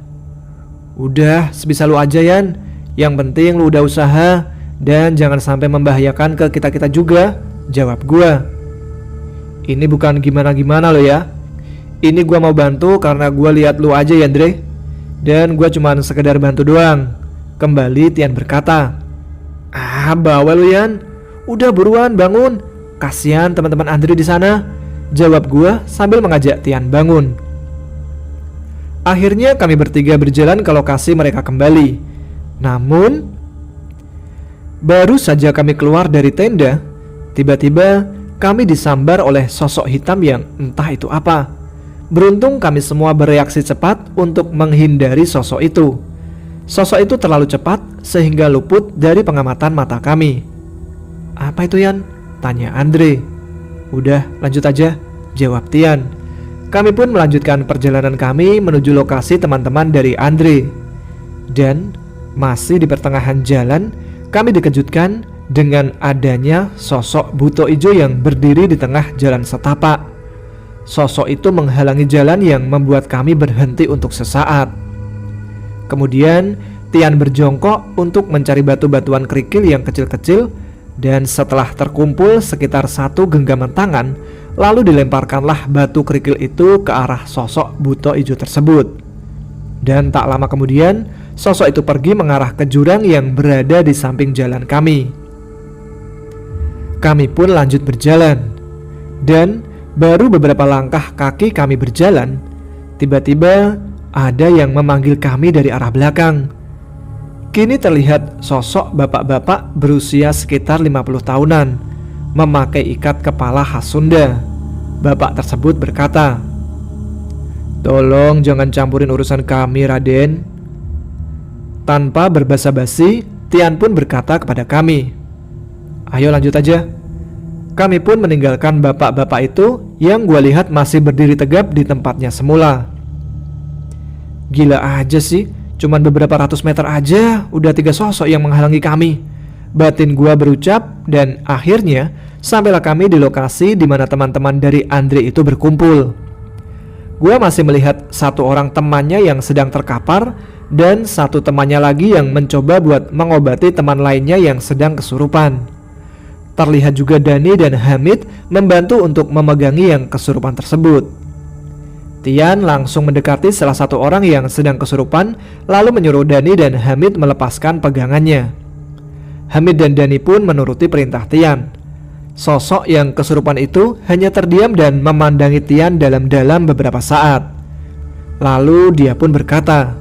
Udah, sebisa lu aja Yan. Yang penting lu udah usaha dan jangan sampai membahayakan ke kita-kita juga, jawab gue. Ini bukan gimana-gimana lo ya. Ini gue mau bantu karena gue lihat lu aja ya Andre. Dan gue cuman sekedar bantu doang, kembali Tian berkata. Ah, bawel lu Yan. Udah buruan bangun. Kasihan teman-teman Andre di sana, jawab gue sambil mengajak Tian bangun. Akhirnya kami bertiga berjalan ke lokasi mereka kembali. Namun, baru saja kami keluar dari tenda, tiba-tiba kami disambar oleh sosok hitam yang entah itu apa. Beruntung kami semua bereaksi cepat untuk menghindari sosok itu. Sosok itu terlalu cepat sehingga luput dari pengamatan mata kami. Apa itu Yan? Tanya Andre. Udah, lanjut aja, jawab Tian. Kami pun melanjutkan perjalanan kami menuju lokasi teman-teman dari Andre. Dan masih di pertengahan jalan, kami dikejutkan dengan adanya sosok buto ijo yang berdiri di tengah jalan setapak. Sosok itu menghalangi jalan yang membuat kami berhenti untuk sesaat. Kemudian Tian berjongkok untuk mencari batu-batuan kerikil yang kecil-kecil. Dan setelah terkumpul sekitar 1 genggaman tangan, lalu dilemparkanlah batu kerikil itu ke arah sosok buto ijo tersebut. Dan tak lama kemudian, sosok itu pergi mengarah ke jurang yang berada di samping jalan kami. Kami pun lanjut berjalan. Dan baru beberapa langkah kaki kami berjalan, tiba-tiba ada yang memanggil kami dari arah belakang. Kini terlihat sosok bapak-bapak berusia sekitar 50 tahunan, memakai ikat kepala khas Sunda. Bapak tersebut berkata, "Tolong jangan campurin urusan kami, Raden." Tanpa berbasa-basi, Tian pun berkata kepada kami, "Ayo lanjut aja." Kami pun meninggalkan bapak-bapak itu yang gue lihat masih berdiri tegap di tempatnya semula. Gila aja sih, cuman beberapa ratus meter aja udah 3 sosok yang menghalangi kami, batin gua berucap. Dan akhirnya sampailah kami di lokasi di mana teman-teman dari Andre itu berkumpul. Gua masih melihat 1 orang temannya yang sedang terkapar dan 1 temannya lagi yang mencoba buat mengobati teman lainnya yang sedang kesurupan. Terlihat juga Dani dan Hamid membantu untuk memegangi yang kesurupan tersebut. Tian langsung mendekati salah 1 orang yang sedang kesurupan, lalu menyuruh Dani dan Hamid melepaskan pegangannya. Hamid dan Dani pun menuruti perintah Tian. Sosok yang kesurupan itu hanya terdiam dan memandangi Tian dalam-dalam beberapa saat. Lalu dia pun berkata,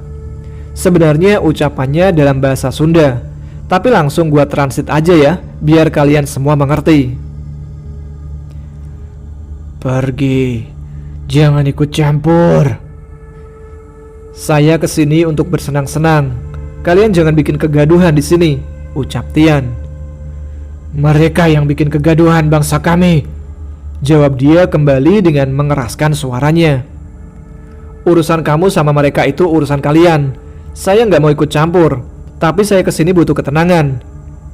sebenarnya ucapannya dalam bahasa Sunda, tapi langsung gua transit aja ya, biar kalian semua mengerti. Pergi. Jangan ikut campur. Saya kesini untuk bersenang-senang. Kalian jangan bikin kegaduhan di sini, ucap Tian. Mereka yang bikin kegaduhan bangsa kami, jawab dia kembali dengan mengeraskan suaranya. Urusan kamu sama mereka itu urusan kalian. Saya nggak mau ikut campur, tapi saya kesini butuh ketenangan.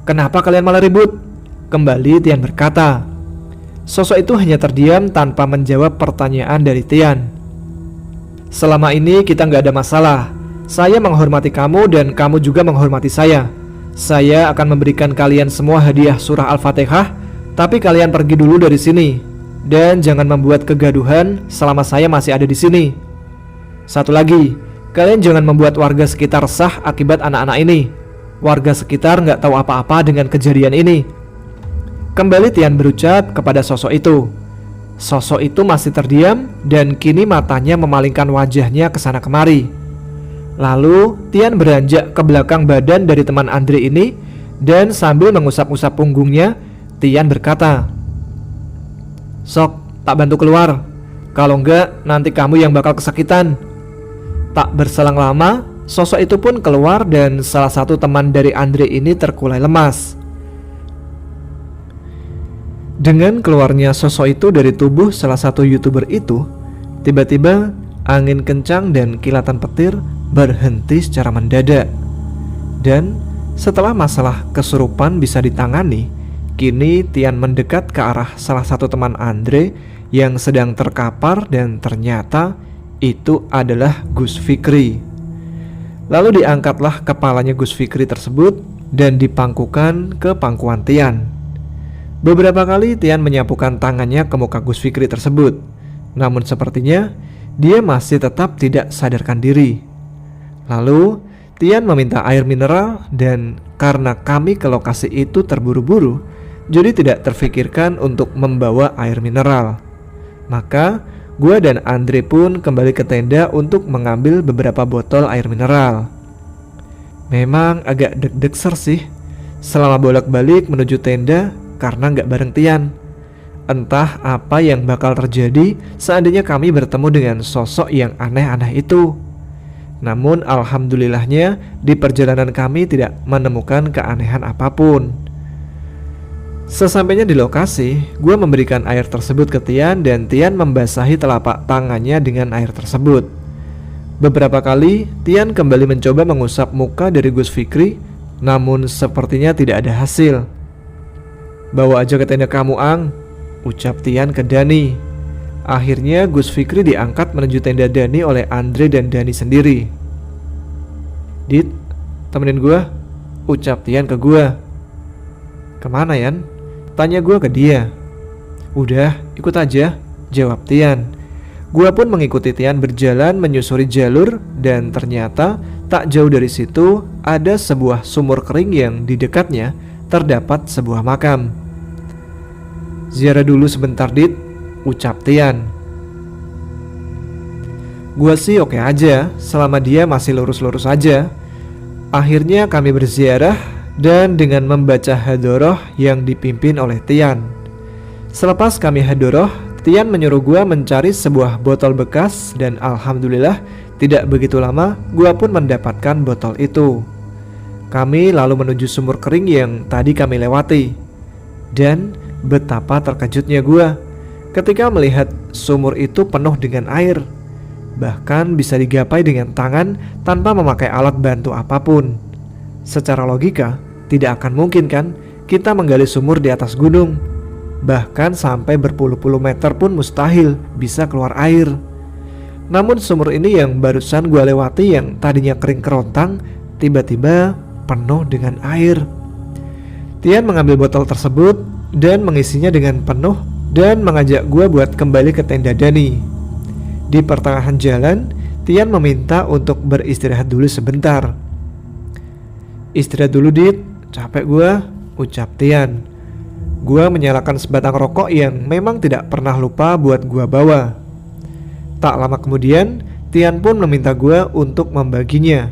Kenapa kalian malah ribut? Kembali Tian berkata. Sosok itu hanya terdiam tanpa menjawab pertanyaan dari Tian. Selama ini kita nggak ada masalah. Saya menghormati kamu dan kamu juga menghormati saya. Saya akan memberikan kalian semua hadiah surah Al-Fatihah, tapi kalian pergi dulu dari sini. Dan jangan membuat kegaduhan selama saya masih ada di sini. Satu lagi, kalian jangan membuat warga sekitar resah akibat anak-anak ini. Warga sekitar nggak tahu apa-apa dengan kejadian ini. Kembali Tian berucap kepada sosok itu. Sosok itu masih terdiam dan kini matanya memalingkan wajahnya ke sana kemari. Lalu Tian beranjak ke belakang badan dari teman Andre ini dan sambil mengusap-usap punggungnya, Tian berkata, "Sok, tak bantu keluar. Kalau enggak, nanti kamu yang bakal kesakitan." Tak berselang lama, sosok itu pun keluar dan salah satu teman dari Andre ini terkulai lemas. Dengan keluarnya sosok itu dari tubuh salah satu YouTuber itu, tiba-tiba angin kencang dan kilatan petir berhenti secara mendadak. Dan setelah masalah kesurupan bisa ditangani, kini Tian mendekat ke arah salah satu teman Andre yang sedang terkapar dan ternyata itu adalah Gus Fikri. Lalu diangkatlah kepalanya Gus Fikri tersebut dan dipangkukan ke pangkuan Tian. Beberapa kali Tian menyapukan tangannya ke muka Gus Fikri tersebut, namun sepertinya dia masih tetap tidak sadarkan diri. Lalu Tian meminta air mineral dan karena kami ke lokasi itu terburu-buru, jadi tidak terfikirkan untuk membawa air mineral. Maka gua dan Andre pun kembali ke tenda untuk mengambil beberapa botol air mineral. Memang agak deg-degser sih selama bolak-balik menuju tenda karena nggak bareng Tian. Entah apa yang bakal terjadi seandainya kami bertemu dengan sosok yang aneh-aneh itu. Namun alhamdulillahnya di perjalanan kami tidak menemukan keanehan apapun. Sesampainya di lokasi, gue memberikan air tersebut ke Tian dan Tian membasahi telapak tangannya dengan air tersebut. Beberapa kali Tian kembali mencoba mengusap muka dari Gus Fikri, namun sepertinya tidak ada hasil. "Bawa aja ke tenda kamu, Ang," ucap Tian ke Dani. Akhirnya Gus Fikri diangkat menuju tenda Dani oleh Andre dan Dani sendiri. "Dit, temenin gue," ucap Tian ke gue. "Kemana, Yan?" tanya gue ke dia. "Udah, ikut aja," jawab Tian. Gua pun mengikuti Tian berjalan menyusuri jalur dan ternyata tak jauh dari situ ada sebuah sumur kering yang di dekatnya terdapat sebuah makam. "Ziarah dulu sebentar, Dit," ucap Tian. Gua sih oke aja selama dia masih lurus-lurus aja. Akhirnya kami berziarah dan dengan membaca hadoroh yang dipimpin oleh Tian. Selepas kami hadoroh, Tian menyuruh gua mencari sebuah botol bekas dan alhamdulillah tidak begitu lama gua pun mendapatkan botol itu. Kami lalu menuju sumur kering yang tadi kami lewati. Dan betapa terkejutnya gua ketika melihat sumur itu penuh dengan air. Bahkan bisa digapai dengan tangan tanpa memakai alat bantu apapun. Secara logika, tidak akan mungkin kan kita menggali sumur di atas gunung. Bahkan sampai berpuluh-puluh meter pun mustahil bisa keluar air. Namun sumur ini yang barusan gua lewati yang tadinya kering kerontang, tiba-tiba penuh dengan air. Tian mengambil botol tersebut dan mengisinya dengan penuh dan mengajak gua buat kembali ke tenda Dani. Di pertengahan jalan, Tian meminta untuk beristirahat dulu sebentar. "Istirahat dulu, Dit, capek gua," ucap Tian. Gua menyalakan sebatang rokok yang memang tidak pernah lupa buat gua bawa. Tak lama kemudian, Tian pun meminta gua untuk membaginya.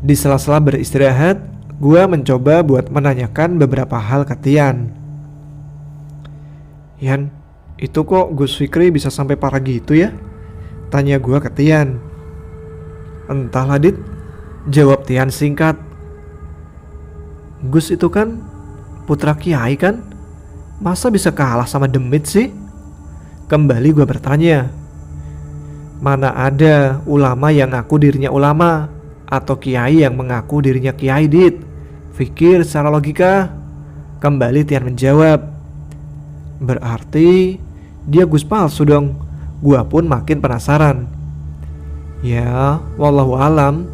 Di sela-sela beristirahat, gua mencoba buat menanyakan beberapa hal ke Tian. "Yan, itu kok Gus Fikri bisa sampai parah gitu ya?" tanya gua ke Tian. "Entahlah, Dit," jawab Tian singkat. "Gus itu kan putra kiai kan? Masa bisa kalah sama demit sih?" Kembali gue bertanya. "Mana ada ulama yang ngaku dirinya ulama atau kiai yang mengaku dirinya kiai, Dit. Pikir secara logika." Kembali Tian menjawab. "Berarti dia Gus palsu dong." Gua pun makin penasaran. "Ya, wallahu alam.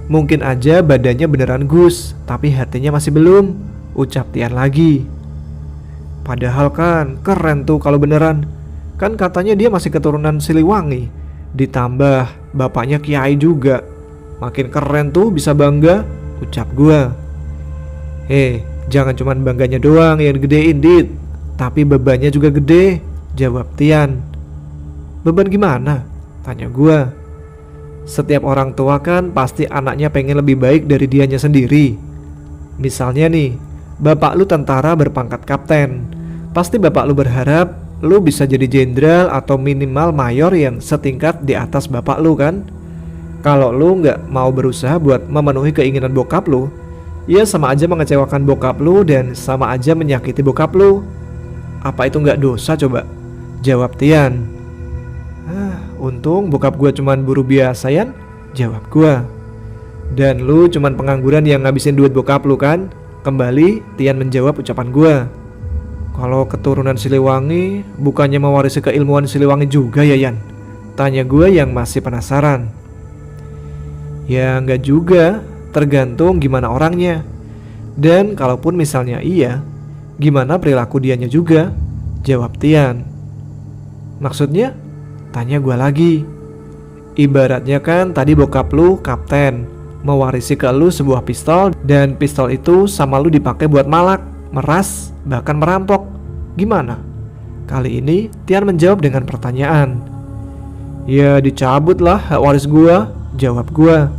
Mungkin aja badannya beneran Gus, tapi hatinya masih belum," ucap Tian lagi. "Padahal kan keren tuh kalau beneran. Kan katanya dia masih keturunan Siliwangi. Ditambah bapaknya kiai juga. Makin keren tuh, bisa bangga," ucap gua. Jangan cuman bangganya doang yang gedein, Dit. Tapi bebannya juga gede," jawab Tian. "Beban gimana?" tanya gua. "Setiap orang tua kan pasti anaknya pengen lebih baik dari dianya sendiri. Misalnya nih, bapak lu tentara berpangkat kapten. Pasti bapak lu berharap lu bisa jadi jenderal atau minimal mayor yang setingkat di atas bapak lu kan? Kalau lu nggak mau berusaha buat memenuhi keinginan bokap lu, ya sama aja mengecewakan bokap lu dan sama aja menyakiti bokap lu. Apa itu nggak dosa coba? Jawab Tian. Untung bokap gua cuman buruh biasa, Yan. Jawab gua. Dan lu cuman pengangguran yang ngabisin duit bokap lu kan? Kembali Tian menjawab ucapan gua. Kalau keturunan Siliwangi bukannya mewarisi keilmuan Siliwangi juga ya, Yan? Tanya gua yang masih penasaran. Ya nggak juga, tergantung gimana orangnya. Dan kalaupun misalnya iya, gimana perilaku dianya juga? Jawab Tian. Maksudnya? Tanya gue lagi. Ibaratnya kan tadi bokap lu kapten, mewarisi ke lu sebuah pistol, dan pistol itu sama lu dipakai buat malak, meras, bahkan merampok. Gimana? Kali ini Tian menjawab dengan pertanyaan. Ya dicabut lah hak waris gue, jawab gue.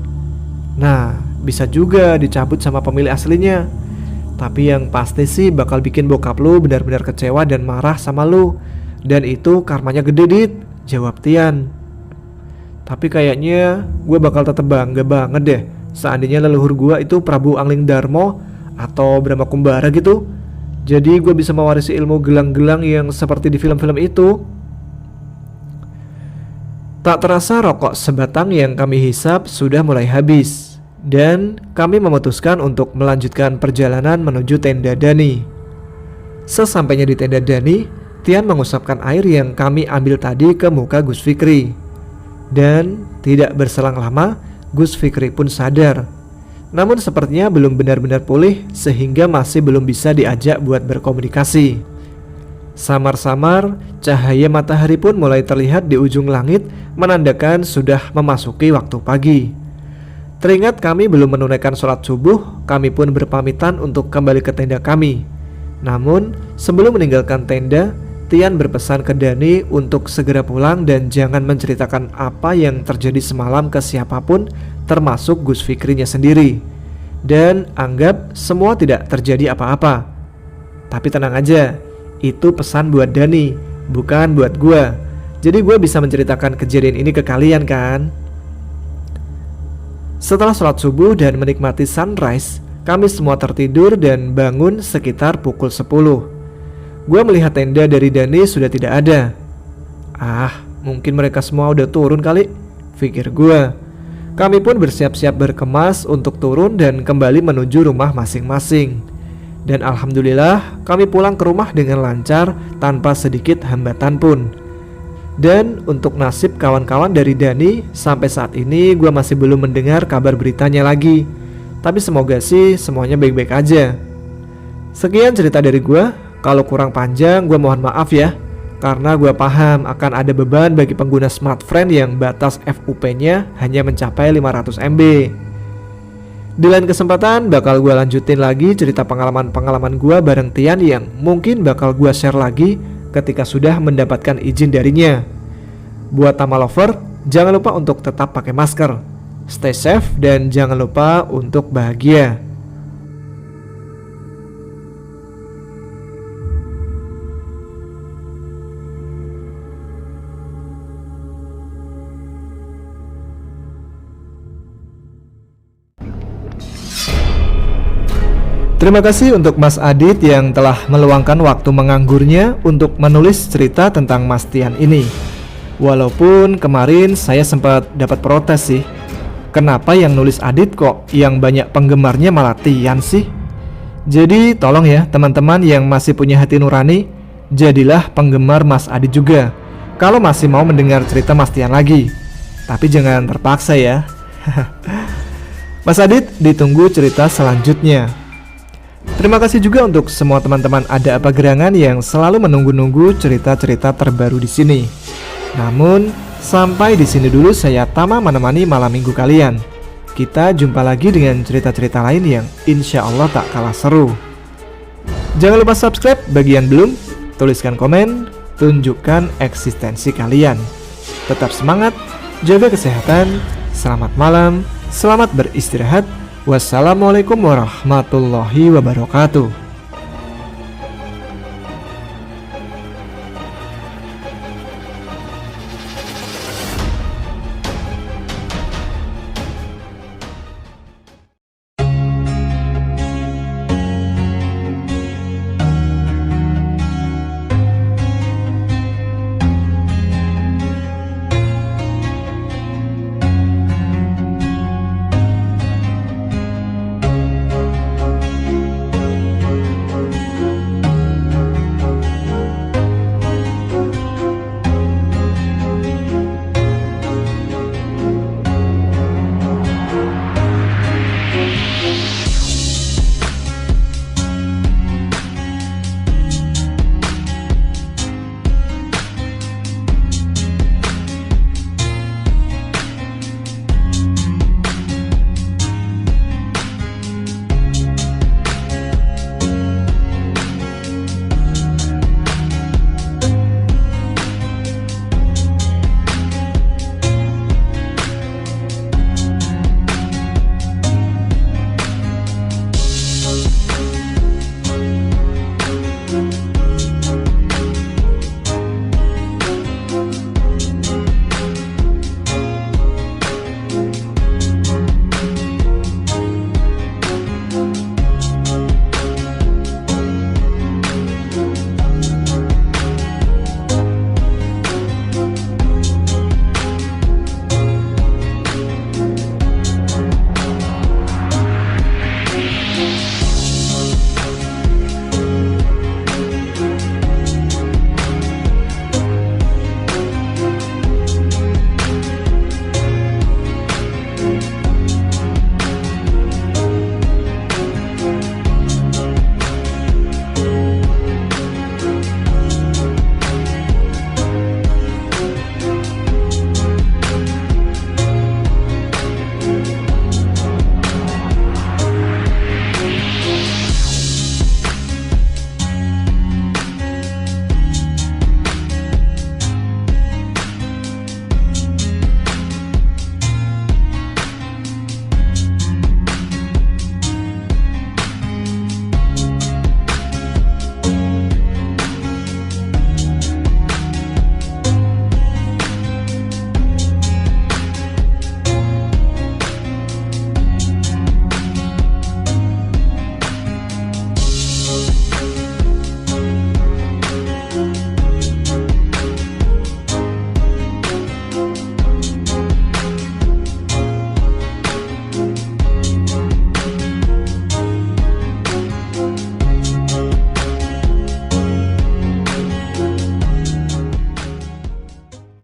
Nah, bisa juga dicabut sama pemilik aslinya. Tapi yang pasti sih bakal bikin bokap lu benar-benar kecewa dan marah sama lu. Dan itu karmanya gede, Dit, jawab Tian. Tapi kayaknya gue bakal tetap bangga banget deh seandainya leluhur gue itu Prabu Angling Darmo atau Brahma Kumbara gitu. Jadi gue bisa mewarisi ilmu gelang-gelang yang seperti di film-film itu. Tak terasa rokok sebatang yang kami hisap sudah mulai habis, dan kami memutuskan untuk melanjutkan perjalanan menuju tenda Dani. Sesampainya di tenda Dani, Tian mengusapkan air yang kami ambil tadi ke muka Gus Fikri. Dan tidak berselang lama, Gus Fikri pun sadar. Namun sepertinya belum benar-benar pulih sehingga masih belum bisa diajak buat berkomunikasi. Samar-samar, cahaya matahari pun mulai terlihat di ujung langit, menandakan sudah memasuki waktu pagi. Teringat kami belum menunaikan sholat subuh, kami pun berpamitan untuk kembali ke tenda kami. Namun, sebelum meninggalkan tenda, Tian berpesan ke Dani untuk segera pulang dan jangan menceritakan apa yang terjadi semalam ke siapapun, termasuk Gus Fikrinya sendiri. Dan anggap semua tidak terjadi apa-apa. Tapi tenang aja, itu pesan buat Dani, bukan buat gua. Jadi gua bisa menceritakan kejadian ini ke kalian kan? Setelah sholat subuh dan menikmati sunrise, kami semua tertidur dan bangun sekitar pukul 10. Gue melihat tenda dari Dani sudah tidak ada. Mungkin mereka semua udah turun kali, pikir gue. Kami pun bersiap-siap berkemas untuk turun dan kembali menuju rumah masing-masing. Dan alhamdulillah kami pulang ke rumah dengan lancar tanpa sedikit hambatan pun. Dan untuk nasib kawan-kawan dari Dani, sampai saat ini gue masih belum mendengar kabar beritanya lagi. Tapi semoga sih semuanya baik-baik aja. Sekian cerita dari gue. Kalau kurang panjang gue mohon maaf ya, karena gue paham akan ada beban bagi pengguna smartphone yang batas FUP-nya hanya mencapai 500 MB. Di lain kesempatan bakal gue lanjutin lagi cerita pengalaman-pengalaman gue bareng Tian yang mungkin bakal gue share lagi ketika sudah mendapatkan izin darinya. Buat Tama Lover, jangan lupa untuk tetap pakai masker, stay safe, dan jangan lupa untuk bahagia. Terima kasih untuk Mas Adit yang telah meluangkan waktu menganggurnya untuk menulis cerita tentang Mas Tian ini. Walaupun kemarin saya sempat dapat protes sih. Kenapa yang nulis Adit kok yang banyak penggemarnya malah Tian sih? Jadi tolong ya teman-teman yang masih punya hati nurani, jadilah penggemar Mas Adit juga kalau masih mau mendengar cerita Mas Tian lagi. Tapi jangan terpaksa ya. Mas Adit ditunggu cerita selanjutnya. Terima kasih juga untuk semua teman-teman Ada Apa Gerangan yang selalu menunggu-nunggu cerita-cerita terbaru di sini. Namun, sampai di sini dulu saya Tama menemani malam minggu kalian. Kita jumpa lagi dengan cerita-cerita lain yang insya Allah tak kalah seru. Jangan lupa subscribe bagi yang belum, tuliskan komen, tunjukkan eksistensi kalian. Tetap semangat, jaga kesehatan, selamat malam, selamat beristirahat. Wassalamualaikum warahmatullahi wabarakatuh.